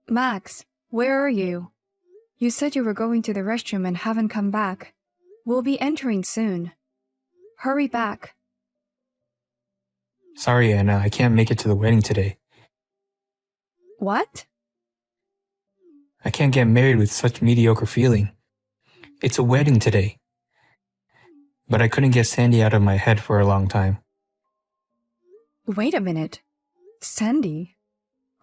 Max, where are you? You said you were going to the restroom and haven't come back. We'll be entering soon. Hurry back. Sorry, Anna, I can't make it to the wedding today. What? I can't get married with such mediocre feeling. It's a wedding today. But I couldn't get Sandy out of my head for a long time. Wait a minute. Sandy?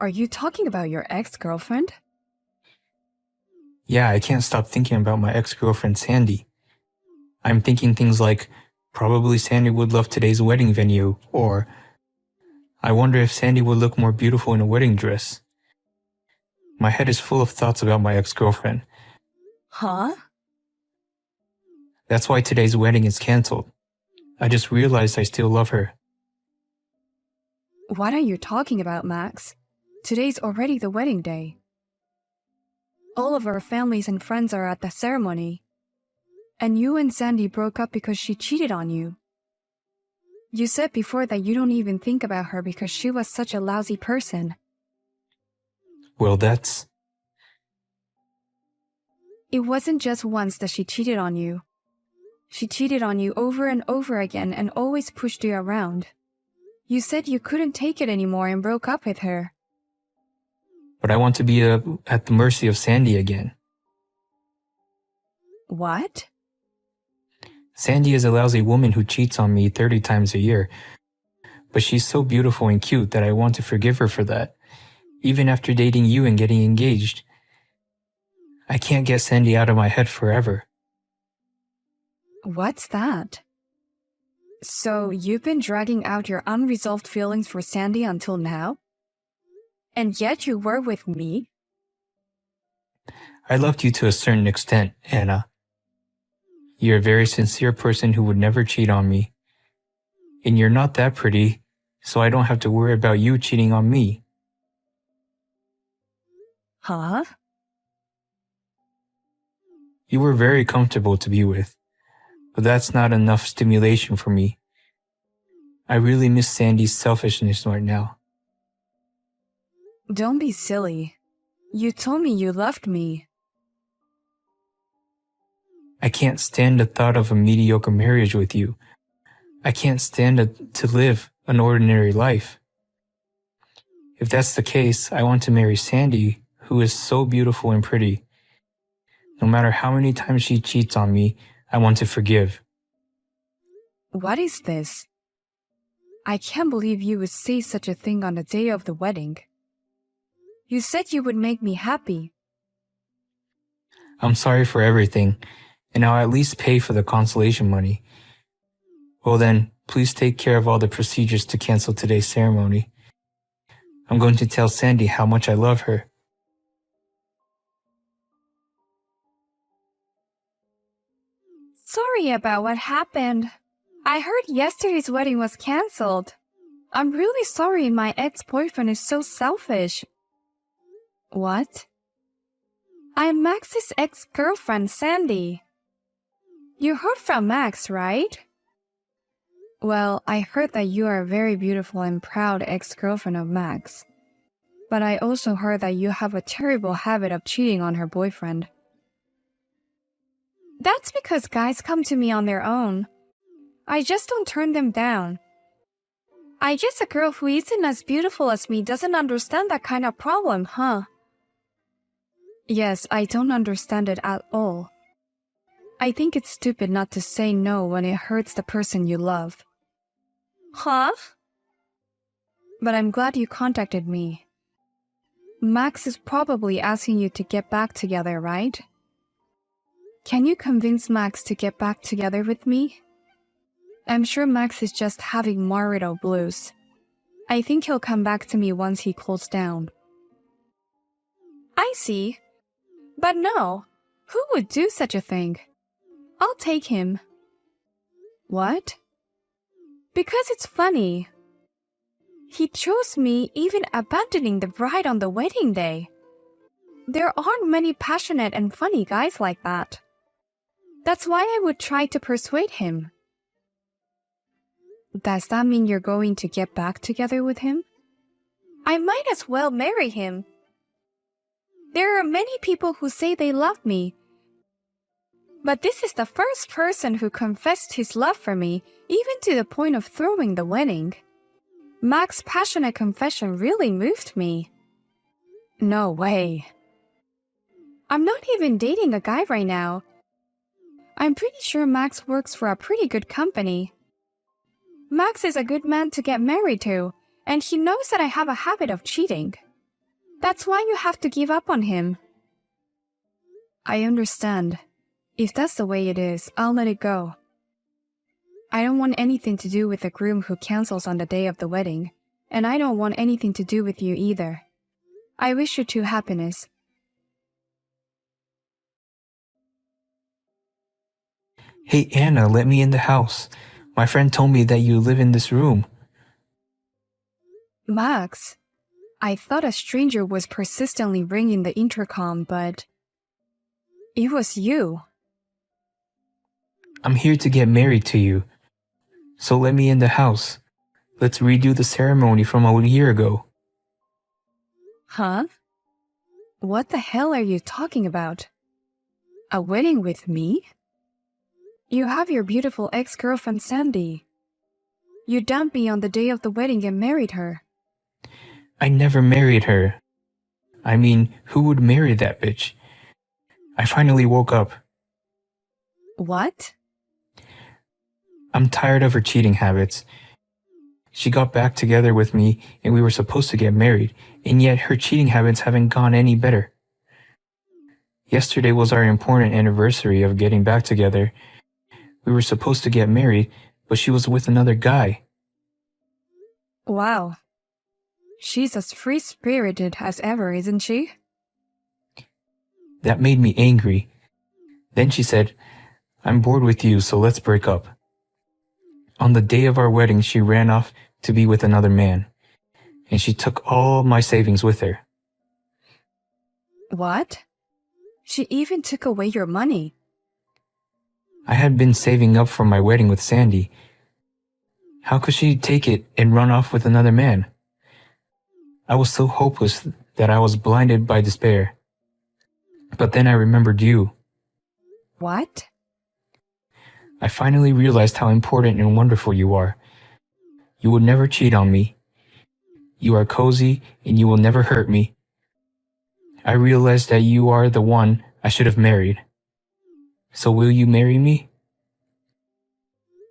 Are you talking about your ex-girlfriend? Yeah, I can't stop thinking about my ex-girlfriend Sandy. I'm thinking things like, probably Sandy would love today's wedding venue, or I wonder if Sandy would look more beautiful in a wedding dress. My head is full of thoughts about my ex-girlfriend. Huh? That's why today's wedding is canceled. I just realized I still love her. What are you talking about, Max? Today's already the wedding day. All of our families and friends are at the ceremony. And you and Sandy broke up because she cheated on you. You said before that you don't even think about her because she was such a lousy person. Well, that's... It wasn't just once that she cheated on you. She cheated on you over and over again and always pushed you around. You said you couldn't take it anymore and broke up with her. But I want to be at the mercy of Sandy again. What? Sandy is a lousy woman who cheats on me 30 times a year. But she's so beautiful and cute that I want to forgive her for that, even after dating you and getting engaged. I can't get Sandy out of my head forever. What's that? So you've been dragging out your unresolved feelings for Sandy until now? And yet you were with me? I loved you to a certain extent, Anna. You're a very sincere person who would never cheat on me. And you're not that pretty, so I don't have to worry about you cheating on me. Huh? You were very comfortable to be with, but that's not enough stimulation for me. I really miss Sandy's selfishness right now. Don't be silly. You told me you loved me. I can't stand the thought of a mediocre marriage with you. I can't stand to live an ordinary life. If that's the case, I want to marry Sandy, who is so beautiful and pretty. No matter how many times she cheats on me, I want to forgive. What is this? I can't believe you would say such a thing on the day of the wedding. You said you would make me happy. I'm sorry for everything, and I'll at least pay for the consolation money. Well then, please take care of all the procedures to cancel today's ceremony. I'm going to tell Sandy how much I love her. Sorry about what happened. I heard yesterday's wedding was cancelled. I'm really sorry my ex-boyfriend is so selfish. What? I'm Max's ex-girlfriend, Sandy. You heard from Max, right? Well, I heard that you are a very beautiful and proud ex-girlfriend of Max. But I also heard that you have a terrible habit of cheating on her boyfriend. That's because guys come to me on their own. I just don't turn them down. I guess a girl who isn't as beautiful as me doesn't understand that kind of problem, huh? Yes, I don't understand it at all. I think it's stupid not to say no when it hurts the person you love. Huh? But I'm glad you contacted me. Max is probably asking you to get back together, right? Can you convince Max to get back together with me? I'm sure Max is just having marital blues. I think he'll come back to me once he cools down. I see. But no, who would do such a thing? I'll take him. What? Because it's funny. He chose me even abandoning the bride on the wedding day. There aren't many passionate and funny guys like that. That's why I would try to persuade him. Does that mean you're going to get back together with him? I might as well marry him. There are many people who say they love me, but this is the first person who confessed his love for me, even to the point of throwing the wedding. Max's passionate confession really moved me. No way. I'm not even dating a guy right now. I'm pretty sure Max works for a pretty good company. Max is a good man to get married to, and he knows that I have a habit of cheating. That's why you have to give up on him. I understand. If that's the way it is, I'll let it go. I don't want anything to do with the groom who cancels on the day of the wedding, and I don't want anything to do with you either. I wish you two happiness. Hey, Anna, let me in the house. My friend told me that you live in this room. Max, I thought a stranger was persistently ringing the intercom, but it was you. I'm here to get married to you. So let me in the house. Let's redo the ceremony from a year ago. Huh? What the hell are you talking about? A wedding with me? You have your beautiful ex-girlfriend Sandy. You dumped me on the day of the wedding and married her. I never married her. I mean, who would marry that bitch? I finally woke up. What? I'm tired of her cheating habits. She got back together with me and we were supposed to get married, and yet her cheating habits haven't gone any better. Yesterday was our important anniversary of getting back together. We were supposed to get married, but she was with another guy. Wow. She's as free-spirited as ever, isn't she? That made me angry. Then she said, I'm bored with you, so let's break up. On the day of our wedding, she ran off to be with another man, and she took all my savings with her. What? She even took away your money. I had been saving up for my wedding with Sandy. How could she take it and run off with another man? I was so hopeless that I was blinded by despair. But then I remembered you. What? I finally realized how important and wonderful you are. You would never cheat on me. You are cozy and you will never hurt me. I realized that you are the one I should have married. So will you marry me?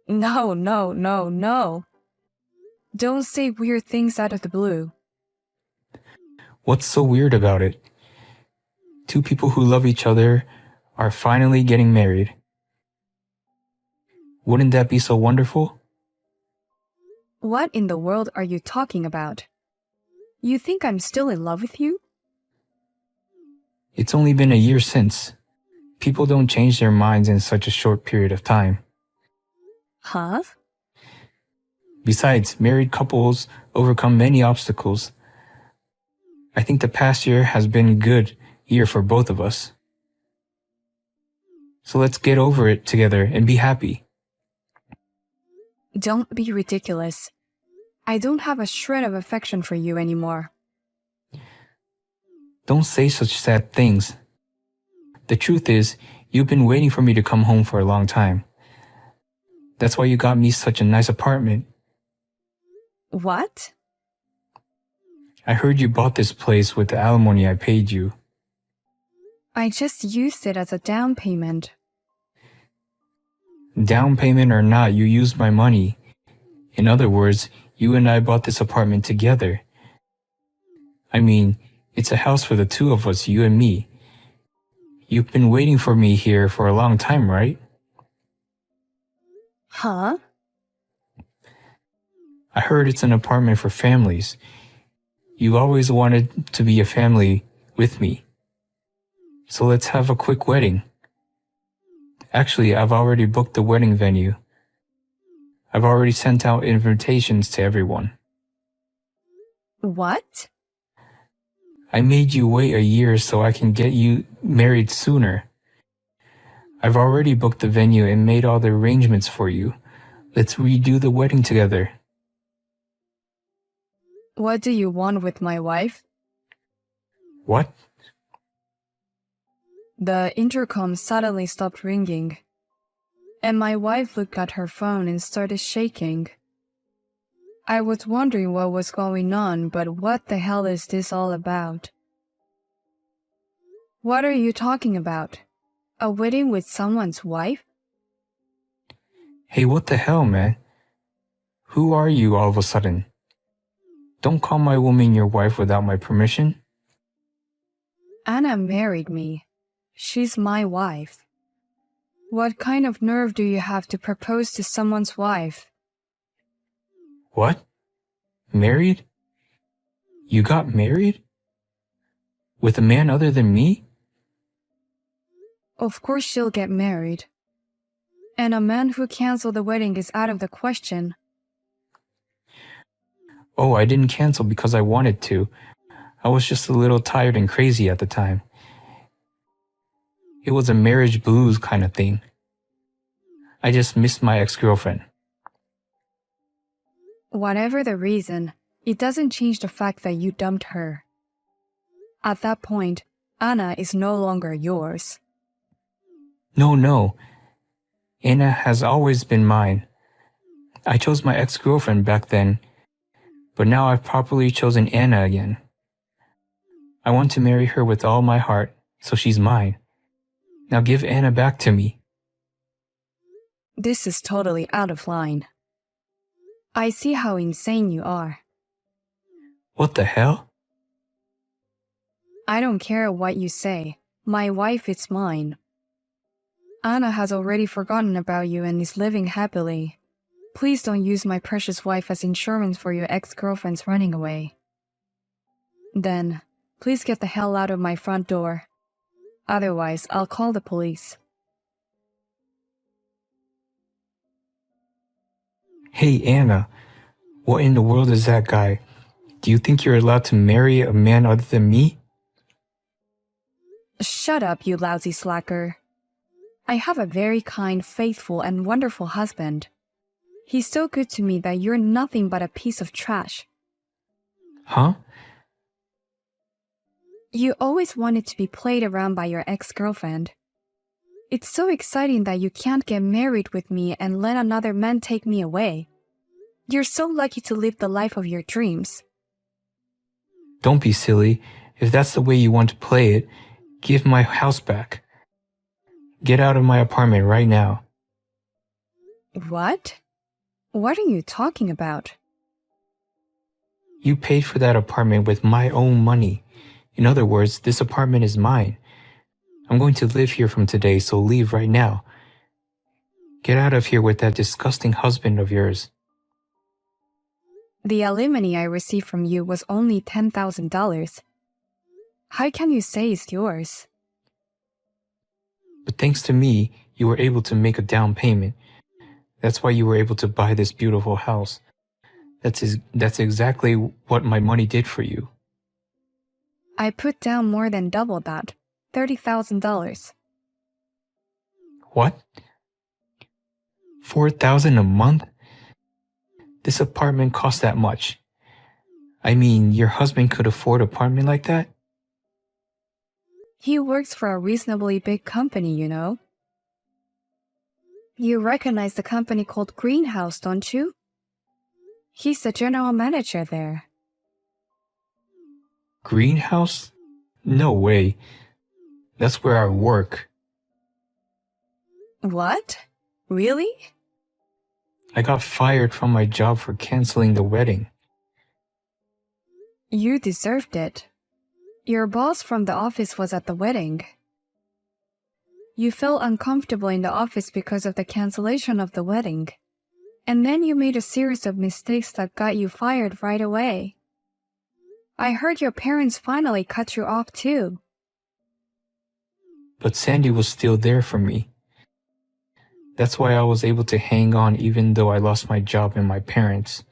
No, no, no, no. Don't say weird things out of the blue. What's so weird about it? Two people who love each other are finally getting married. Wouldn't that be so wonderful? What in the world are you talking about? You think I'm still in love with you? It's only been a year since. People don't change their minds in such a short period of time. Huh? Besides, married couples overcome many obstacles. I think the past year has been a good year for both of us. So let's get over it together and be happy. Don't be ridiculous. I don't have a shred of affection for you anymore. Don't say such sad things. The truth is, you've been waiting for me to come home for a long time. That's why you got me such a nice apartment. What? I heard you bought this place with the alimony I paid you. I just used it as a down payment. Down payment or not, you used my money. In other words, you and I bought this apartment together. I mean, it's a house for the two of us, you and me. You've been waiting for me here for a long time, right? Huh? I heard it's an apartment for families. You always wanted to be a family with me. So let's have a quick wedding. Actually, I've already booked the wedding venue. I've already sent out invitations to everyone. What? I made you wait a year so I can get you married sooner. I've already booked the venue and made all the arrangements for you. Let's redo the wedding together. What do you want with my wife? What? The intercom suddenly stopped ringing, and my wife looked at her phone and started shaking. I was wondering what was going on, but what the hell is this all about? What are you talking about? A wedding with someone's wife? Hey, what the hell, man? Who are you all of a sudden? Don't call my woman your wife without my permission. Anna married me. She's my wife. What kind of nerve do you have to propose to someone's wife? What? Married? You got married? With a man other than me? Of course she'll get married. And a man who canceled the wedding is out of the question. Oh, I didn't cancel because I wanted to. I was just a little tired and crazy at the time. It was a marriage blues kind of thing. I just missed my ex-girlfriend. Whatever the reason, it doesn't change the fact that you dumped her. At that point, Anna is no longer yours. No. Anna has always been mine. I chose my ex-girlfriend back then, but now I've properly chosen Anna again. I want to marry her with all my heart, so she's mine. Now give Anna back to me. This is totally out of line. I see how insane you are. What the hell? I don't care what you say. My wife is mine. Anna has already forgotten about you and is living happily. Please don't use my precious wife as insurance for your ex-girlfriend's running away. Then, please get the hell out of my front door. Otherwise, I'll call the police. Hey, Anna, what in the world is that guy? Do you think you're allowed to marry a man other than me? Shut up, you lousy slacker. I have a very kind, faithful, and wonderful husband. He's so good to me that you're nothing but a piece of trash. Huh? You always wanted to be played around by your ex-girlfriend. It's so exciting that you can't get married with me and let another man take me away. You're so lucky to live the life of your dreams. Don't be silly. If that's the way you want to play it, give my house back. Get out of my apartment right now. What? What are you talking about? You paid for that apartment with my own money. In other words, this apartment is mine. I'm going to live here from today, so leave right now. Get out of here with that disgusting husband of yours. The alimony I received from you was only $10,000. How can you say it's yours? But thanks to me, you were able to make a down payment. That's why you were able to buy this beautiful house. That's exactly what my money did for you. I put down more than double that, $30,000. What? $4,000 a month? This apartment costs that much. I mean, your husband could afford an apartment like that? He works for a reasonably big company, you know. You recognize the company called Greenhouse, don't you? He's the general manager there. Greenhouse? No way. That's where I work. What? Really? I got fired from my job for canceling the wedding. You deserved it. Your boss from the office was at the wedding. You felt uncomfortable in the office because of the cancellation of the wedding. And then you made a series of mistakes that got you fired right away. I heard your parents finally cut you off too. But Sandy was still there for me. That's why I was able to hang on even though I lost my job and my parents.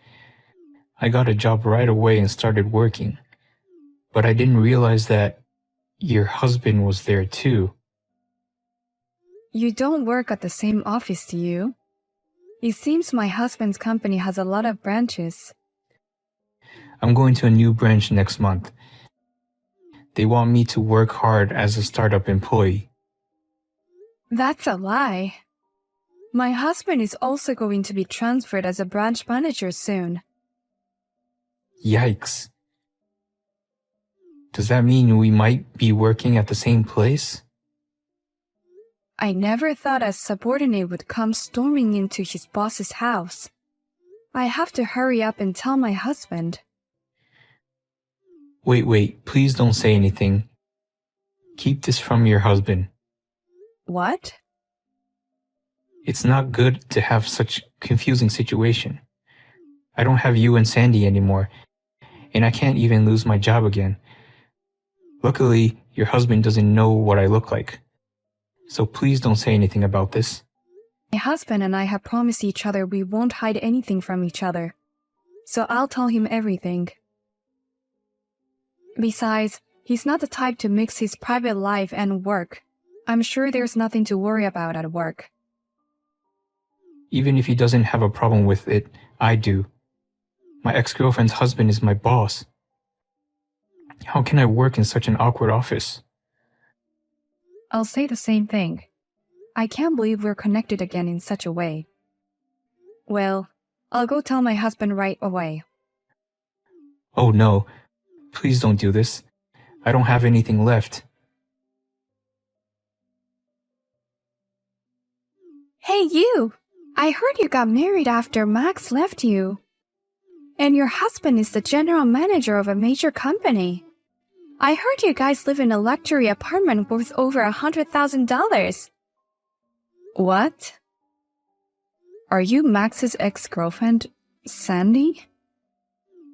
I got a job right away and started working. But I didn't realize that your husband was there too. You don't work at the same office, do you? It seems my husband's company has a lot of branches. I'm going to a new branch next month. They want me to work hard as a startup employee. That's a lie. My husband is also going to be transferred as a branch manager soon. Yikes. Does that mean we might be working at the same place? I never thought a subordinate would come storming into his boss's house. I have to hurry up and tell my husband. Wait, please don't say anything. Keep this from your husband. What? It's not good to have such confusing situation. I don't have you and Sandy anymore, and I can't even lose my job again. Luckily, your husband doesn't know what I look like. So please don't say anything about this. My husband and I have promised each other we won't hide anything from each other. So I'll tell him everything. Besides, he's not the type to mix his private life and work. I'm sure there's nothing to worry about at work. Even if he doesn't have a problem with it, I do. My ex-girlfriend's husband is my boss. How can I work in such an awkward office? I'll say the same thing. I can't believe we're connected again in such a way. Well, I'll go tell my husband right away. Oh no, please don't do this. I don't have anything left. Hey you! I heard you got married after Max left you. And your husband is the general manager of a major company. I heard you guys live in a luxury apartment worth over $100,000. What? Are you Max's ex-girlfriend, Sandy?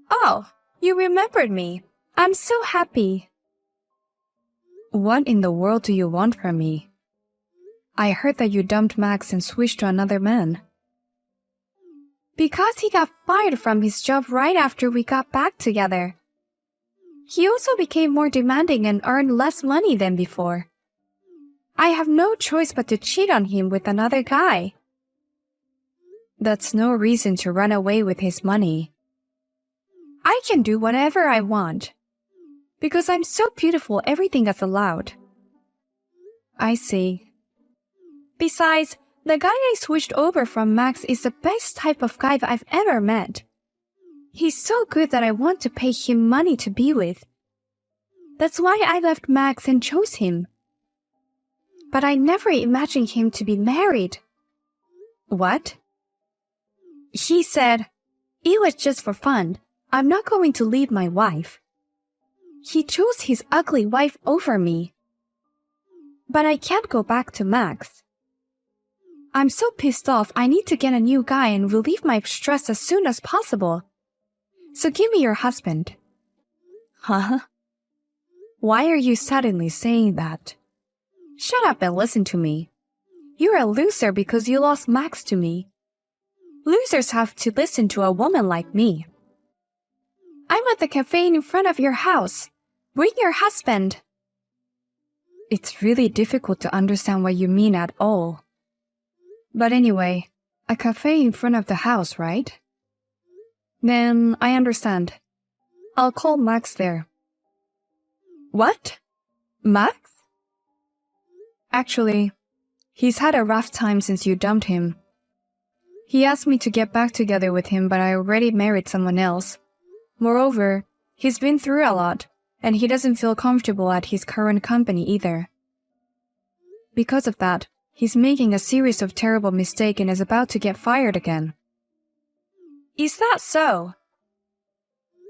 Oh, you remembered me. I'm so happy. What in the world do you want from me? I heard that you dumped Max and switched to another man. Because he got fired from his job right after we got back together. He also became more demanding and earned less money than before. I have no choice but to cheat on him with another guy. That's no reason to run away with his money. I can do whatever I want. Because I'm so beautiful, everything is allowed. I see. Besides, the guy I switched over from Max is the best type of guy that I've ever met. He's so good that I want to pay him money to be with. That's why I left Max and chose him. But I never imagined him to be married. What? He said, it was just for fun. I'm not going to leave my wife. He chose his ugly wife over me. But I can't go back to Max. I'm so pissed off I need to get a new guy and relieve my stress as soon as possible. So give me your husband. Huh? Why are you suddenly saying that? Shut up and listen to me. You're a loser because you lost Max to me. Losers have to listen to a woman like me. I'm at the cafe in front of your house. Bring your husband. It's really difficult to understand what you mean at all. But anyway, a cafe in front of the house, right? Then I understand. I'll call Max there. What? Max? Actually, he's had a rough time since you dumped him. He asked me to get back together with him, but I already married someone else. Moreover, he's been through a lot, and he doesn't feel comfortable at his current company either. Because of that, he's making a series of terrible mistakes and is about to get fired again. Is that so?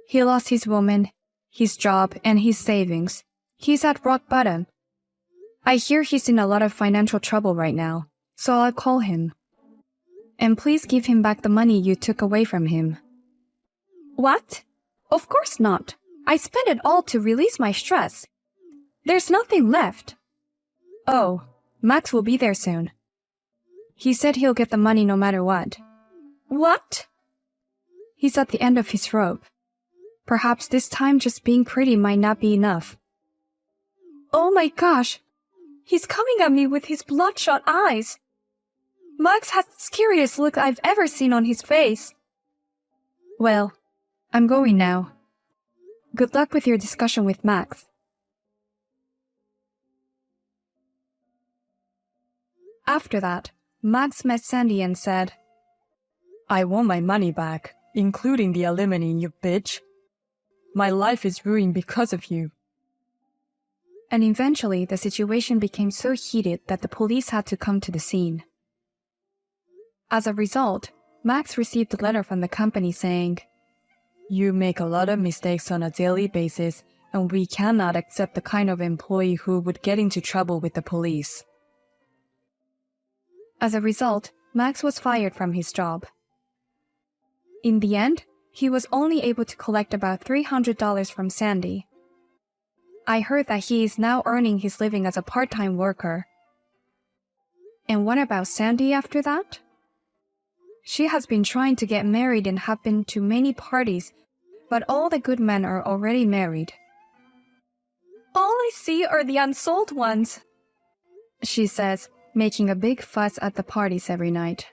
He lost his woman, his job, and his savings. He's at rock bottom. I hear he's in a lot of financial trouble right now, so I'll call him. And please give him back the money you took away from him. What? Of course not. I spent it all to release my stress. There's nothing left. Oh, Max will be there soon. He said he'll get the money no matter what. What? He's at the end of his rope. Perhaps this time just being pretty might not be enough. Oh my gosh! He's coming at me with his bloodshot eyes. Max has the scariest look I've ever seen on his face. Well, I'm going now. Good luck with your discussion with Max. 「After that, Max met Sandy and said, I want my money back, including the alimony, you bitch. My life is ruined because of you. And eventually the situation became so heated that the police had to come to the scene. As a result, Max received a letter from the company saying, You make a lot of mistakes on a daily basis, and we cannot accept the kind of employee who would get into trouble with the police. As a result, Max was fired from his job. In the end, he was only able to collect about $300 from Sandy. I heard that he is now earning his living as a part-time worker. And what about Sandy after that? She has been trying to get married and have been to many parties, but all the good men are already married. All I see are the unsold ones, she says, making a big fuss at the parties every night.